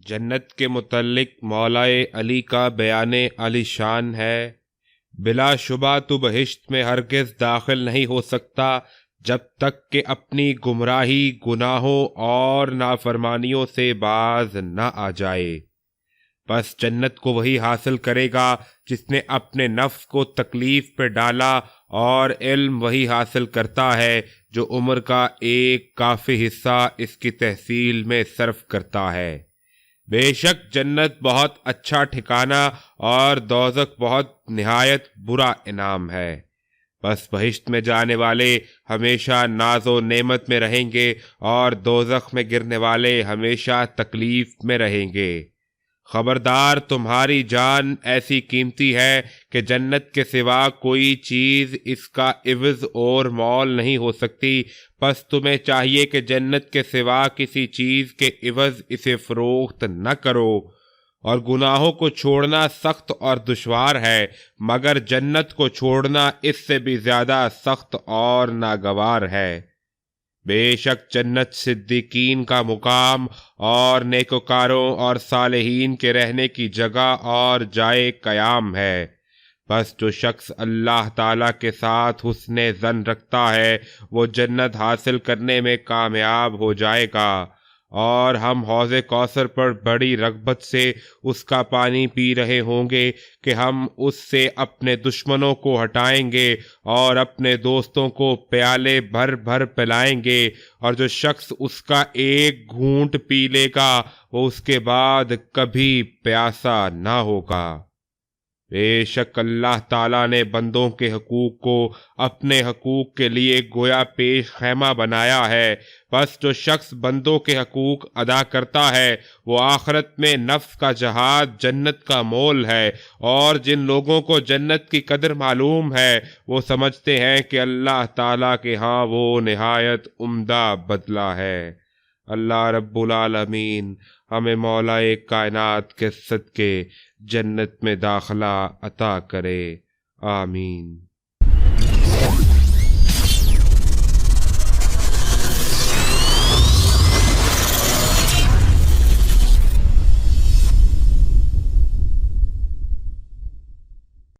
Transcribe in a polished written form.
جنت کے متعلق مولا علی کا بیان عالی شان ہے۔ بلا شبہ تو بہشت میں ہرگز داخل نہیں ہو سکتا جب تک کہ اپنی گمراہی، گناہوں اور نافرمانیوں سے باز نہ آ جائے۔ بس جنت کو وہی حاصل کرے گا جس نے اپنے نفس کو تکلیف پہ ڈالا، اور علم وہی حاصل کرتا ہے جو عمر کا ایک کافی حصہ اس کی تحصیل میں صرف کرتا ہے۔ بے شک جنت بہت اچھا ٹھکانہ اور دوزخ بہت نہایت برا انعام ہے۔ بس بہشت میں جانے والے ہمیشہ ناز و نعمت میں رہیں گے، اور دوزخ میں گرنے والے ہمیشہ تکلیف میں رہیں گے۔ خبردار، تمہاری جان ایسی قیمتی ہے کہ جنت کے سوا کوئی چیز اس کا عوض اور مول نہیں ہو سکتی۔ پس تمہیں چاہیے کہ جنت کے سوا کسی چیز کے عوض اسے فروخت نہ کرو، اور گناہوں کو چھوڑنا سخت اور دشوار ہے، مگر جنت کو چھوڑنا اس سے بھی زیادہ سخت اور ناگوار ہے۔ بے شک جنت صدیقین کا مقام اور نیکوکاروں اور صالحین کے رہنے کی جگہ اور جائے قیام ہے۔ بس جو شخص اللہ تعالیٰ کے ساتھ حسن ظن رکھتا ہے وہ جنت حاصل کرنے میں کامیاب ہو جائے گا، اور ہم حوض کوثر پر بڑی رغبت سے اس کا پانی پی رہے ہوں گے کہ ہم اس سے اپنے دشمنوں کو ہٹائیں گے اور اپنے دوستوں کو پیالے بھر بھر پلائیں گے، اور جو شخص اس کا ایک گھونٹ پی لے گا وہ اس کے بعد کبھی پیاسا نہ ہوگا۔ بے شک اللہ تعالیٰ نے بندوں کے حقوق کو اپنے حقوق کے لیے گویا پیش خیمہ بنایا ہے۔ بس جو شخص بندوں کے حقوق ادا کرتا ہے وہ آخرت میں نفس کا جہاد جنت کا مول ہے، اور جن لوگوں کو جنت کی قدر معلوم ہے وہ سمجھتے ہیں کہ اللہ تعالیٰ کے ہاں وہ نہایت عمدہ بدلہ ہے۔ اللہ رب العالمین ہمیں مولا کائنات کے صدقے جنت میں داخلہ عطا کرے، آمین۔